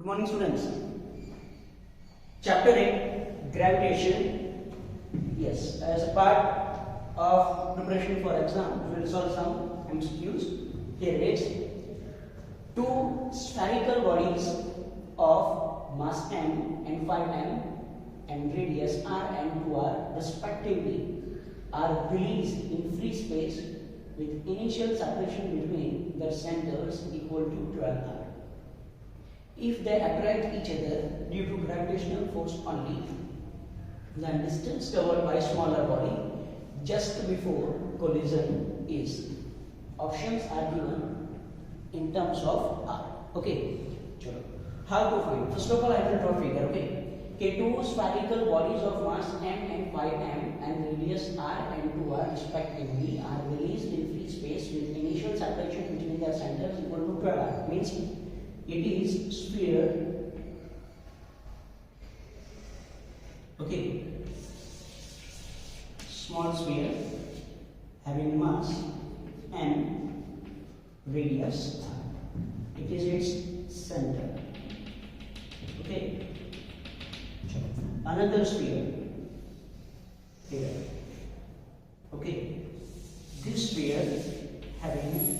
morning, students. Chapter 8, Gravitation. Yes, as a part of preparation for exam, we will solve some MCQs. Here it is. Two spherical bodies of mass m and 5m and radius r and 2r respectively are released in free space with initial separation between their centers equal to 12r. If they attract each other due to gravitational force only, then distance covered by smaller body just before collision is. Options are given in terms of r. Okay, chalo. How to find? First of all, I will draw figure. Okay, two spherical bodies of mass m and 5m and radius r and 2r respectively are released in free space with initial separation between their centers equal to 12r. Means it is sphere. Okay, small sphere having mass m, radius r. It is its center. Okay. Another sphere here. Okay. This sphere having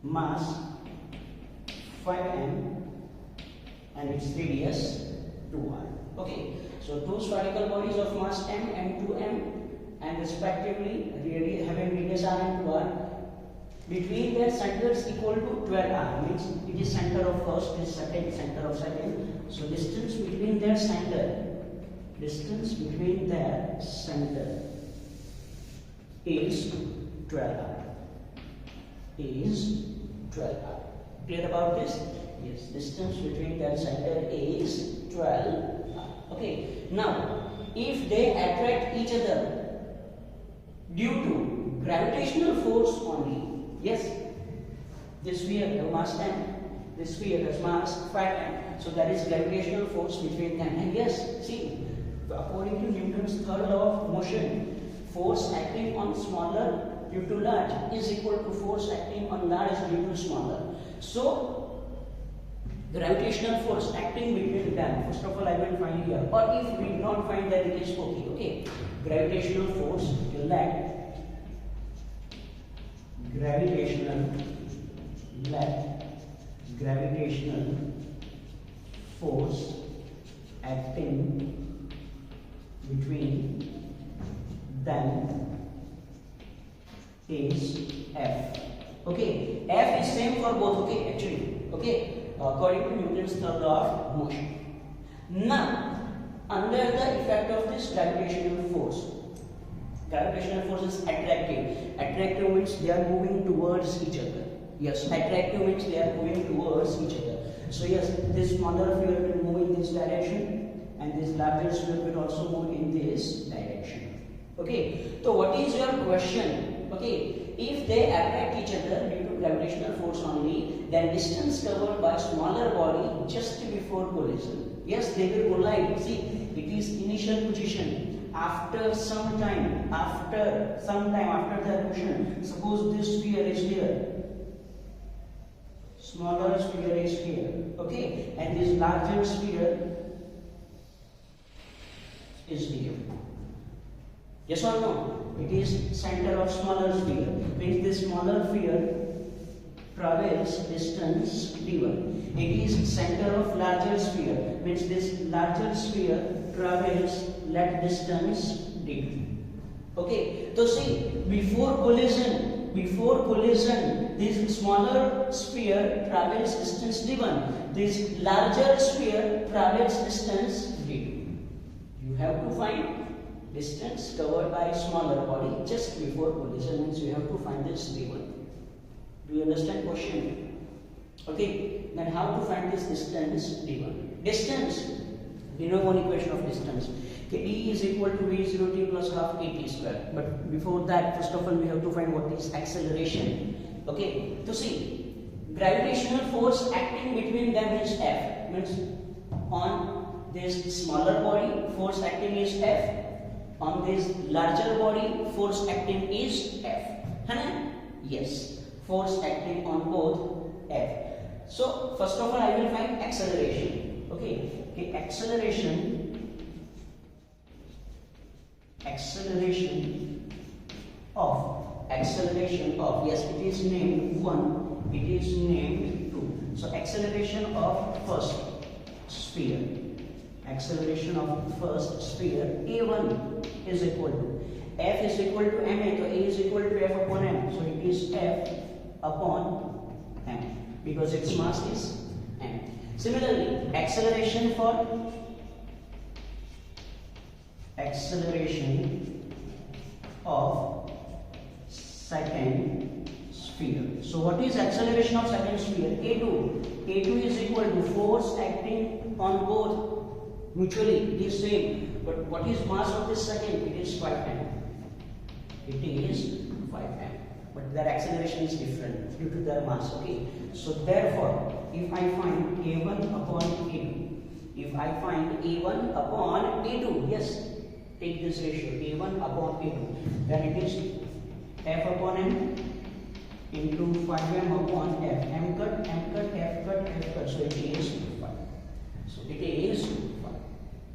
mass 5m and its radius 2r. Okay. So two spherical bodies of mass m and 2m and respectively having radius r and 2r. Between their centers equal to 12r, means it is center of first, this second, center of second. So distance between their center is 12r. Is 12r. Clear about this? Yes, distance between their center is 12r. Okay. Now, if they attract each other due to gravitational force only. Yes, this sphere has mass m, this sphere has mass 5m, so there is gravitational force between them. And yes, see, according to Newton's third law of motion, force acting on smaller due to large is equal to force acting on large due to smaller. So, gravitational force acting between them, first of all I will find here, or if we do not find, that it is okay. Okay, gravitational force, let gravitational force acting between them is F. Okay, F is same for both. Okay, actually, okay, according to Newton's third law of motion. Now, under the effect of this gravitational force is attractive. Attractive means they are moving towards each other. Yes, attractive means they are moving towards each other. So yes, this smaller sphere will move in this direction and this larger sphere will also move in this direction. Okay, so what is your question? Okay, if they attract each other due to gravitational force only, then distance covered by smaller body just before collision. Yes, they will collide. See, it is initial position. After some time, after the motion, suppose this sphere is here, smaller sphere is here, okay, and this larger sphere is here. Yes or no? It is center of smaller sphere. Means this smaller sphere travels distance d1. It is center of larger sphere. Means this larger sphere travels let distance d2. Okay, so see, before collision, this smaller sphere travels distance d1. This larger sphere travels distance d2. You have to find distance covered by smaller body just before collision, means you have to find this d1. Do you understand question? Okay, then how to find this distance d1? Distance, we know one equation of distance. Okay, E is equal to V0t plus half at square. But before that, first of all, we have to find what is acceleration. Okay, to see, gravitational force acting between them is F. Means on this smaller body, force acting is F. On this larger body, force acting is F. Yes, force acting on both F. So first of all I will find acceleration. Okay, acceleration of, yes, it is named 1, it is named 2. So acceleration of first sphere, A1 is equal to, F is equal to ma, so A is equal to F upon m, so it is F upon m because its mass is m. Similarly, acceleration of second sphere. So what is acceleration of second sphere? A2 is equal to force acting on both mutually, it is same. But what is mass of this second? It is 5m. But their acceleration is different due to their mass. Okay. So therefore, if I find A1 upon A2, yes, take this ratio A1 upon A2, then it is F upon m into 5m upon F. M cut, F cut. So it is 5.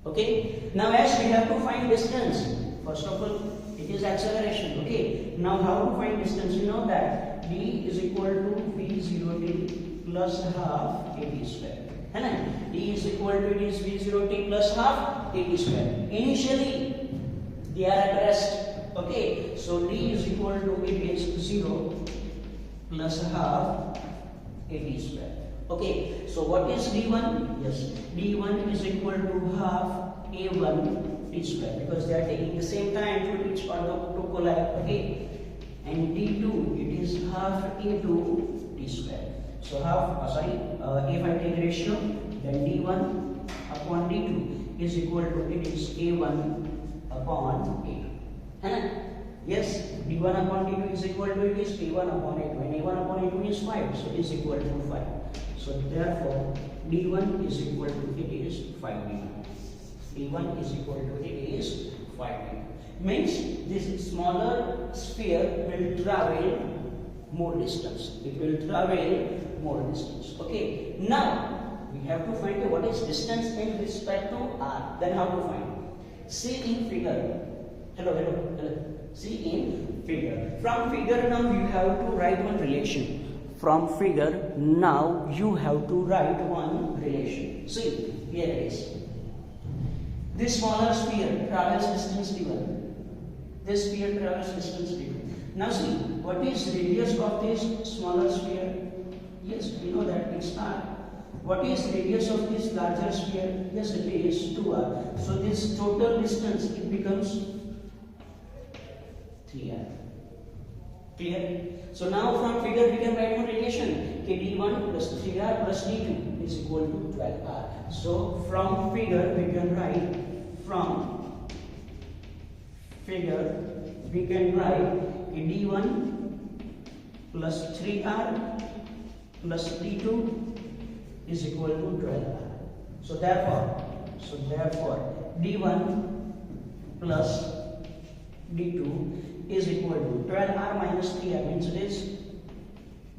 Okay. Now as we have to find distance, first of all it is acceleration. Okay. Now how to find distance? You know that d is equal to v0t plus half at square. D is equal to, it is v0t plus half at square. Initially they are at rest. Okay. So d is equal to, it is 0 plus half at square. Okay. So what is d1? Yes, d1 is equal to half a1 t square because they are taking the same time to reach or to collide. Okay. And d2, it is half a2 t square. So if I take ratio, then d1 upon d2 is equal to, it is a1 upon a2. Yes, d1 upon d2 is equal to, it is a1 upon a2, and a1 upon a2 is 5, so it is equal to 5. So therefore d1 is equal to, it is 5d2. d1 is equal to, it is 5d2. Means this smaller sphere will travel more distance. It will travel more distance. Okay. Now we have to find what is distance in respect to r. Then how to find? See in figure. Hello. See in figure. From figure now you have to write one relation. From figure now you have to write one relation. See, here it is. This smaller sphere travels distance d1. This sphere travels distance d2. Now see, what is radius of this smaller sphere? Yes, we know that it's r. What is radius of this larger sphere? Yes, it is 2r. So this total distance, it becomes 3r. Clear? So now from figure we can write one relation. d1 plus 3r plus d2 is equal to 12r. So from figure we can write, d1 plus 3r plus d2 is equal to 12r. So therefore d1 plus d2 is equal to 12r minus 3r, means it is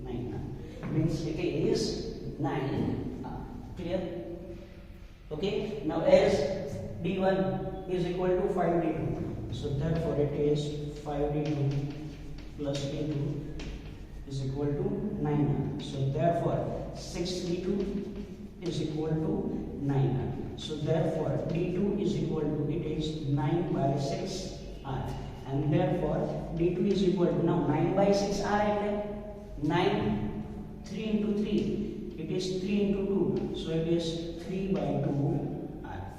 9r. Means it is 9r. Clear? Okay. Now as d1 is equal to 5d2, so therefore it is 5d2 plus d2 is equal to 9r. So therefore 6d2 is equal to 9r. So therefore d2 is equal to, it is 9 by 6r. And therefore d2 is equal to, now 9 by 6r and 9, 3 into 3, it is 3 into 2, so it is 3 by 2r.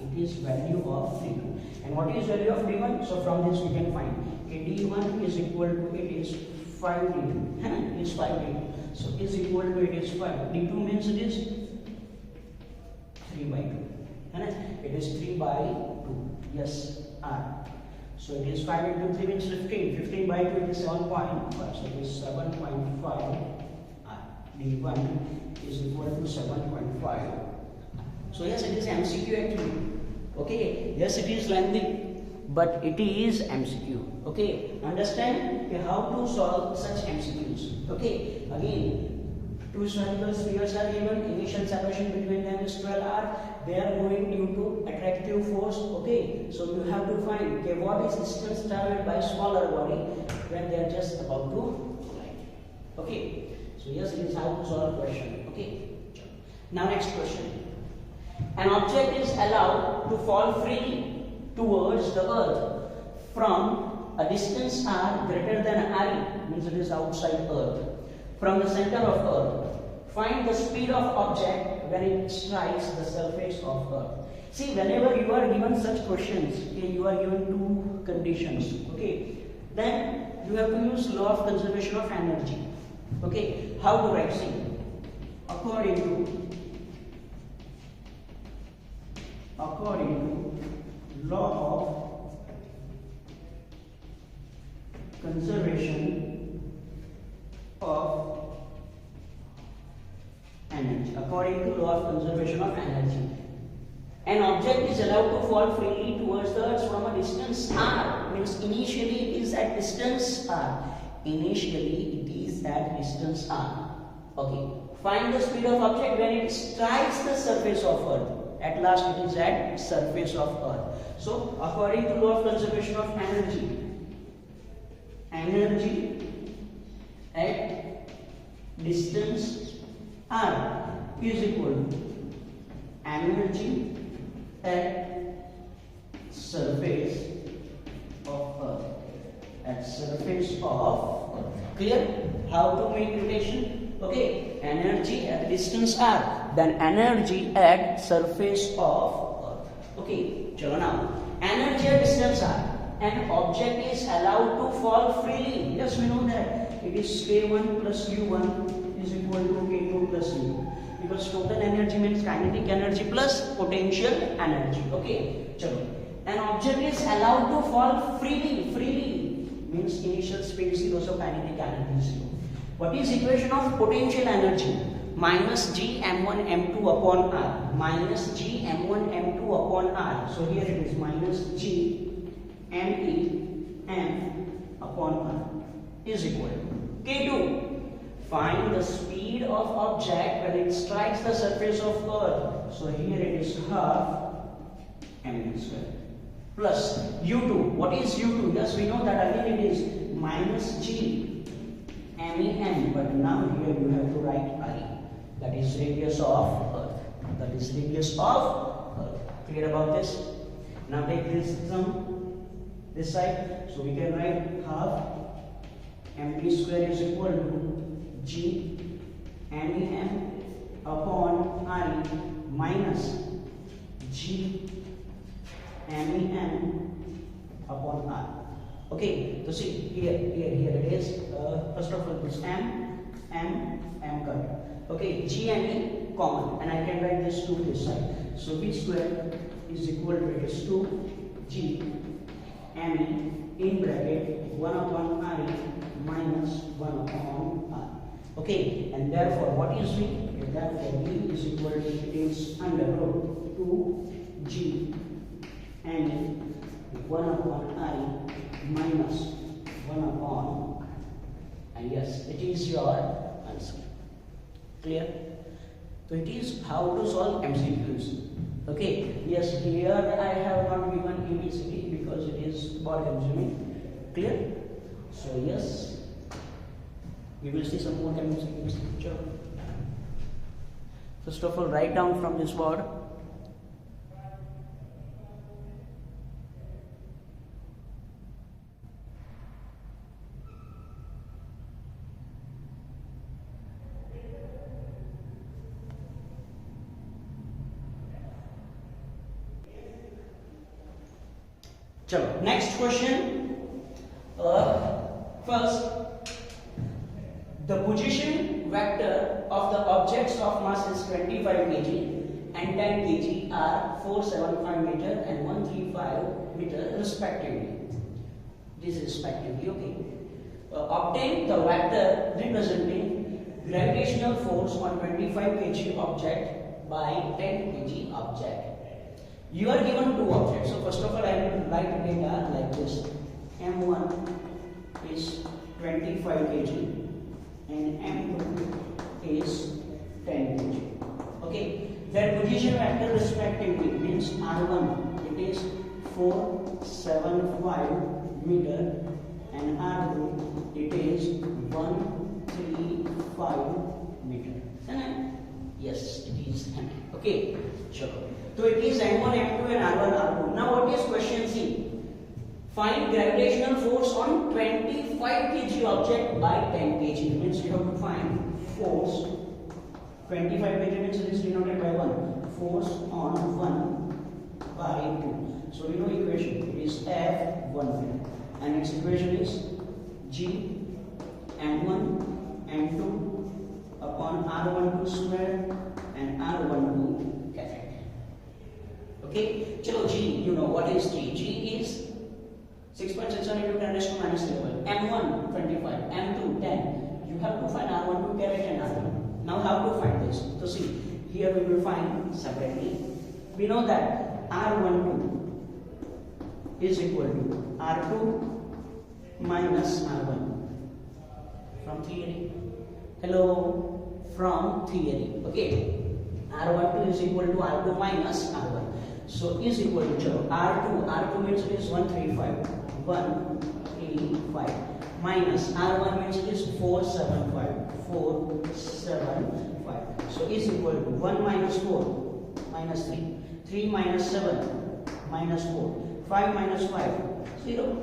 It is value of d2. And what is value of d1? So from this we can find d1 is equal to, it is 5d2. It is 5d2. So is equal to, it is 5. d2 means it is 3 by 2. It is 3 by 2. Yes, r. So it is 5 into 3 means 15. 15 by 2 it is 7.5. So it is 7.5 r. d1 is equal to 7.5. So yes, it is MCQ actually. Okay. Yes, it is lengthy, but it is MCQ. Okay. Understand how to solve such MCQs. Okay. Again, Two spherical spheres are given. Initial separation between them is 12 r. They are moving due to attractive force. Okay, so you have to find okay, what is distance traveled by smaller body when they are just about to collide. Okay, so yes, it is how to solve question. Okay, now next question. An object is allowed to fall freely towards the earth from a distance r greater than re, means it is outside earth, from the center of earth. Find the speed of object when it strikes the surface of earth. See, whenever you are given such questions, okay, you are given two conditions, okay, then you have to use law of conservation of energy. Okay, how to write? See, according to law of conservation of energy. According to law of conservation of energy, an object is allowed to fall freely towards the earth from a distance r. Means initially it is at distance r. Initially it is at distance r. Okay. Find the speed of object when it strikes the surface of earth. At last it is at surface of earth. So according to law of conservation of energy, energy at distance r is equal to energy at surface of earth. At surface of earth. Clear? How to make relation? Okay, energy at distance r, then energy at surface of earth. Okay, chalo now. Energy at distance r. An object is allowed to fall freely. Yes, we know that. It is k1 plus u1 is equal to k2 plus u2. Because total energy means kinetic energy plus potential energy. Okay, chalo. An object is allowed to fall freely. Freely means initial speed 0, so kinetic energy 0. What is equation of potential energy? Minus g m1 m2 upon r. Minus g m1 m2 upon r. So here it is minus g me m upon r is equal to k2. Find the speed of object when it strikes the surface of earth. So here it is half m square plus u2. What is u2? Yes, we know that again it is minus g MEM, but now here you have to write I. That is radius of earth. That is radius of earth. Clear about this? Now take this sum this side. So we can write half mv square is equal to g MEM upon I minus g MEM upon R. Okay, so see here it is. First of all, this m cut. Okay, g and e common, and I can write this to this side. So v square is equal to it is 2 g me in bracket 1 upon I minus 1 upon R. Okay, and therefore what is v? Therefore v is equal to it is under root 2 g and 1 upon I minus 1 upon, and yes, it is your answer. Clear? So it is how to solve MCQs. Okay, yes, here I have not given ABCD because it is board consuming. Clear? So yes, we will see some more MCQs. Sure. First of all, write down from this board. Chalo. Next question. First, the position vector of the objects of mass is 25 kg and 10 kg are 475 meter and 135 meter respectively. This is respectively. Okay. Obtain the vector representing gravitational force on 25 kg object by 10 kg object. You are given two objects. So first of all, I will write data like this. M1 is 25 kg and M2 is 10 kg. Okay, their position vector respectively means R1 it is 475 meter and R2 it is 135 meter. Yes, it is. Okay, sure. So it is M1, M2 and R1, R2. Now what is question C? Find gravitational force on 25 kg object by 10 kg. Means you have to find force. 25 kg means it is denoted by 1. Force on 1 by 2. So we know equation. It is F1 and its equation is G M1 M2 upon R12 square and R12 caret. Okay, chalo G, you know what is G? G is 6.61 into 10 raised to minus 11. M1 25, M2 10. You have to find R12 caret and R1. Now how to find this? So see, here we will find separately. We know that R12 is equal to R2 minus R1 from theory. Hello, from theory. Okay, R12 is equal to R2 minus R1. So is equal to R2. R2 means it is 135. 135 minus R1 means it is 475. 475. So is equal to 1 minus 4 minus 3. 3 minus 7 minus 4. 5 minus 5 0.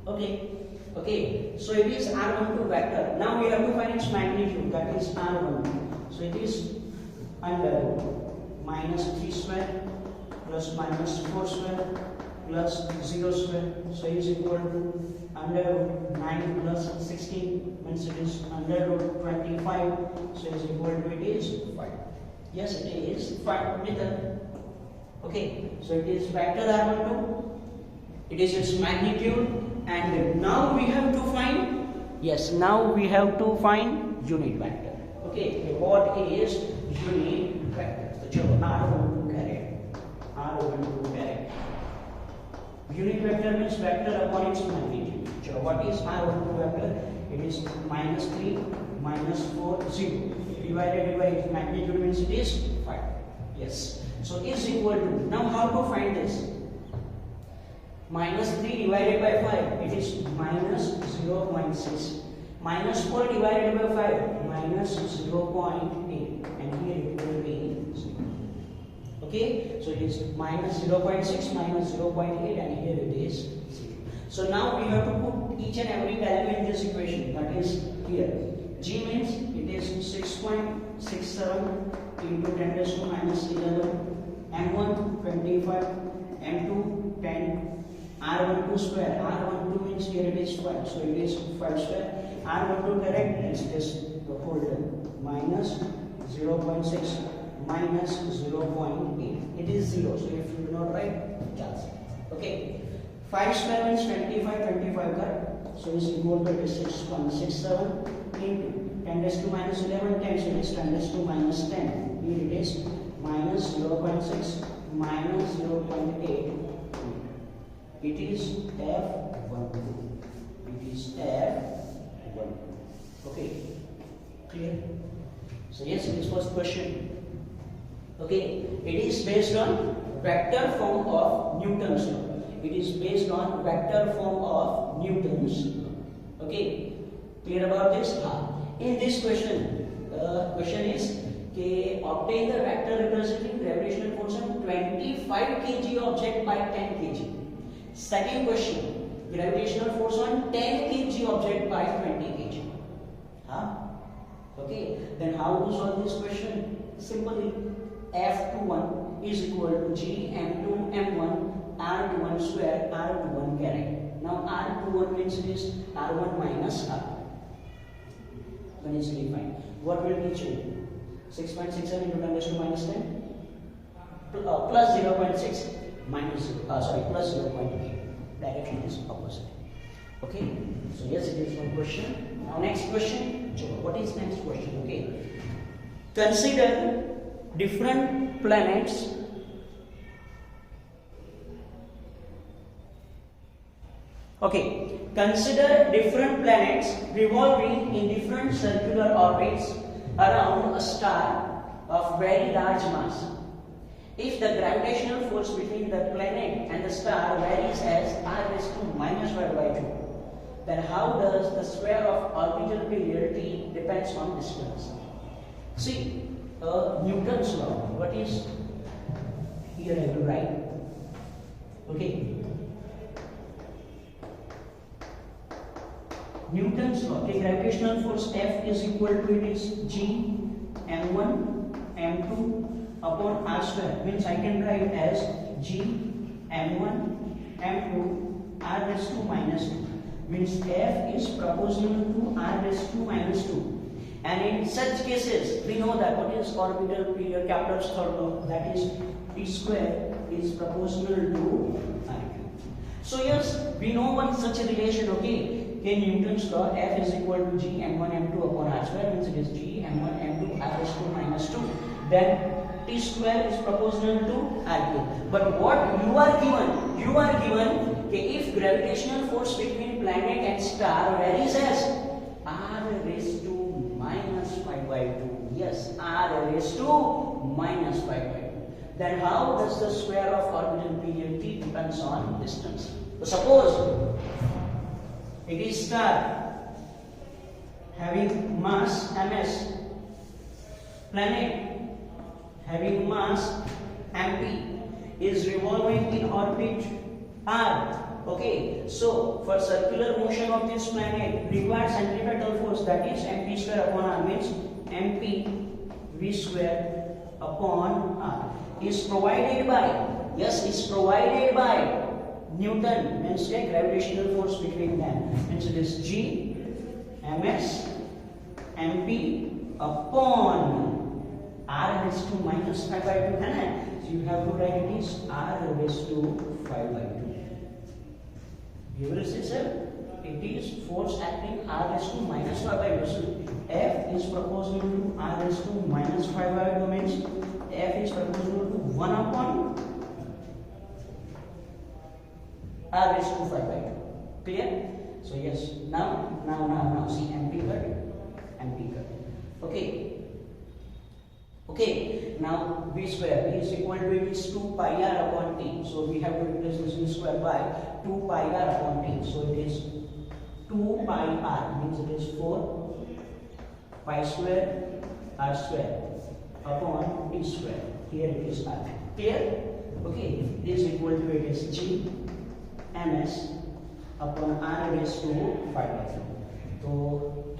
Okay. Okay, so it is R12 vector. Now we have to find its magnitude, that is R1. So it is under minus 3 square plus minus 4 square plus 0 square. So it is equal to under root 9 plus 16 means it is under root 25. So it is equal to it is 5. Yes, it is 5 meter. Okay, so it is vector R12. It is its magnitude. And now we have to find, yes, now we have to find unit vector. Okay, what is unit vector? So R12 caret. R12 caret. Unit vector means vector upon its magnitude. So what is R12 vector? It is minus 3, minus 4, 0. Divided by its magnitude means it is 5. Yes. So is equal to, now how to find this? Minus 3 divided by 5, it is minus 0.6. Minus 4 divided by 5, minus 0.8. And here it will be 0. Okay, so it is minus 0.6 minus 0.8 and here it is 0. So now we have to put each and every value in this equation, that is here. G means it is 6.67 into 10 raised to minus 11. M1 25, M2 10. R12 square, R12 means here it is 5, so it is 5 square. R12 correct, it's just the whole term, minus 0.6 minus 0.8, it is 0, so if you do not write, just. Okay, 5 square means 25, 25 correct, so it's equal to 6.67 into 10 raised to minus 11, 10, so it is 10 raised to minus 10, here it is minus 0.6 minus 0.8. It is F12. It is F12. Okay, clear? So yes, this was question. Okay, it is based on vector form of Newton's law. It is based on vector form of Newton's law. Okay, clear about this? In this question, the question is obtain the vector representing gravitational force on 25 kg object by 10 kg. Second question, gravitational force on 10 kg object by 20 kg. Okay, then how to solve this question? Simply, F21 is equal to G M2 M1 R21 square R21 caret. Now R21 means it is R1 minus R. When it's defined, what will be changed? 6.67 into 10 raised to minus 10 plus 0.6 minus plus 0.8. Direction is opposite. Okay, so yes, it is one question. Now next question. What is next question? Okay, consider different planets consider different planets revolving in different circular orbits around a star of very large mass. If the gravitational force between the planet and the star varies as r raised to minus 5 by 2, then how does the square of orbital period t depends on distance? See, Newton's law, what is here I will write, okay. Newton's law, okay, gravitational force F is equal to, it is G m1 m2 upon r square, means I can write as G m1 m2 r raised to minus 2, means F is proportional to r raised to minus 2. And in such cases, we know that what is orbital period, Kepler's third law, that is t square is proportional to r cube. So yes, we know one such a relation, okay. In Newton's law, F is equal to G m1 m2 upon r square, means it is G m1 m2 r raised to minus 2. Then t square is proportional to r cube. But what you are given, okay, if gravitational force between planet and star varies as r raised to minus 5 by 2. Yes, r raised to minus 5 by 2. Then how does the square of orbital period t depends on distance? So suppose it is star having mass ms, planet having mass mp, is revolving in orbit r. Okay, so for circular motion of this planet requires centripetal force, that is mp square upon r, means mp v square upon r is provided by, yes, is provided by Newton, means the gravitational force between them, means it is G ms mp upon r raised to minus 5 by 2, so you have to write it is r raised to 5 by 2. You will see, sir, it is force acting r raised to minus 5 by 2. So F is proportional to r raised to minus 5 by 2, means F is proportional to 1 upon r raised to 5 by 2. Clear? So yes, now see MP cut. Okay, now v square, v is equal to, it is 2 pi r upon t. So we have to replace this v square by 2 pi r upon t. So it is 2 pi r, means it is 4 pi square r square upon t square. Here it is r. Clear? Okay, this is equal to, it is G ms upon r raised to 5 by 2.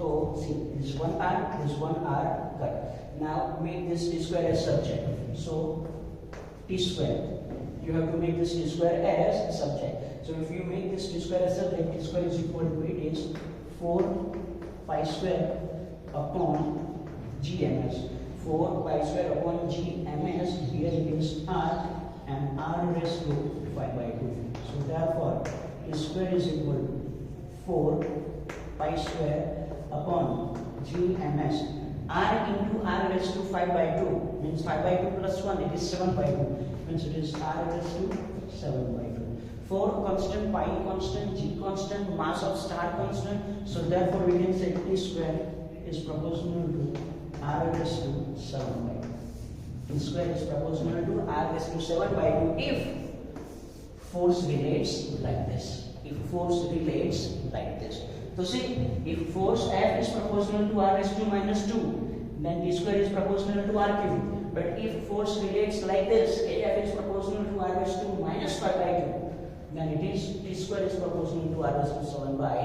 So see, this one r cut. Now make this t square as subject. So t square, you have to make this t square as subject. So if you make this t square as subject, t square is equal to, it is 4 pi square upon gms. 4 pi square upon gms, here it is r, and r raised to 5 by 2. So therefore t square is equal to 4 pi square upon gms. R into r raised to 5 by 2 means 5 by 2 plus 1, it is 7 by 2, means it is r raised to 7 by 2. 4 constant, pi constant, g constant, mass of star constant. So therefore we can say t square is proportional to r raised to 7 by 2. T square is proportional to r raised to 7 by 2 if force relates like this. If force relates like this. So see, if force F is proportional to r raised to minus 2, then t square is proportional to r cube. But if force relates like this, F is proportional to r raised to minus 5 by 2, then it is t square is proportional to r raised to 7 by.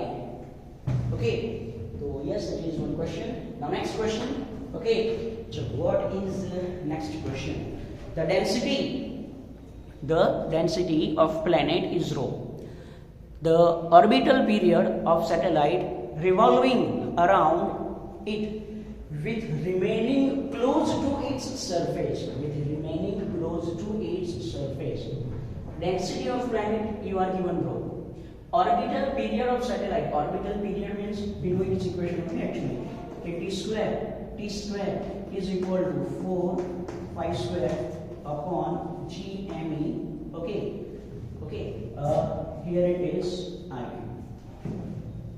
Okay, so yes, that is one question. Now next question. Okay, so what is the next question? The density of planet is rho. The orbital period of satellite revolving around it with remaining close to its surface. Density of planet, you are given rho. Orbital period of satellite. Orbital period means we know its equation only actually. Okay, t square is equal to 4 pi square upon gme. Okay. Here it is r cube.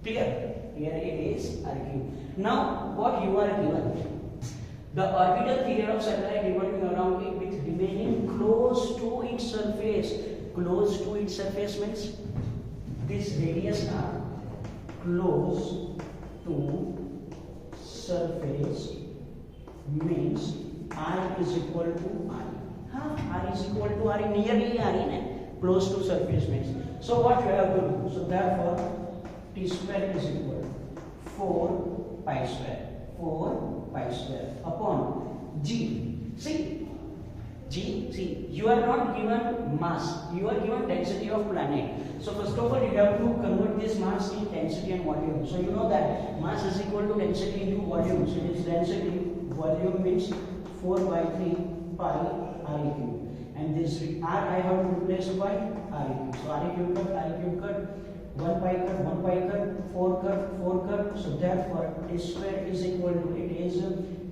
Clear? Here it is r cube. Now what you are given? The orbital period of satellite revolving around it with remaining close to its surface. Close to its surface means this radius r close to surface means r is equal to r. R is equal to r, nearly r, close to surface means. So what you have to do? So therefore t square is equal to 4 pi square. 4 pi square upon g. See, you are not given mass, you are given density of planet. So first of all, you have to convert this mass in density and volume. So you know that mass is equal to density into volume. So it is density, volume means 4 by 3 pi Req. And this r I have to replace by Req. So Req cut, 1 pi cut, 1 pi cut, 4 cut, 4 cut. So therefore t square is equal to, it is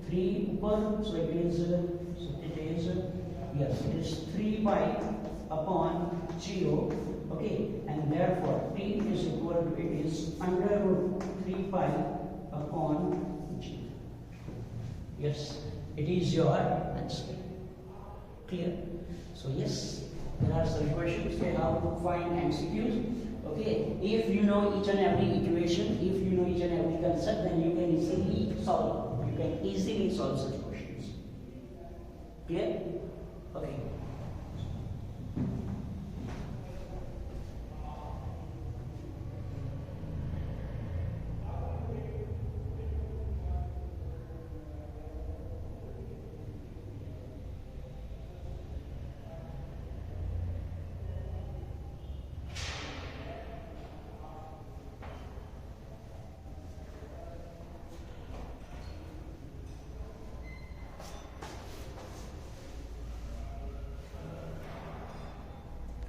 3 upon, so it is 3 pi upon GO. Okay, and therefore t is equal to, it is under root 3 pi upon G. Yes, it is your answer. Clear? So yes, there are some questions here how to find MCQs. Okay, if you know each and every equation, if you know each and every concept, then you can easily solve. You can easily solve such questions. Clear? Okay.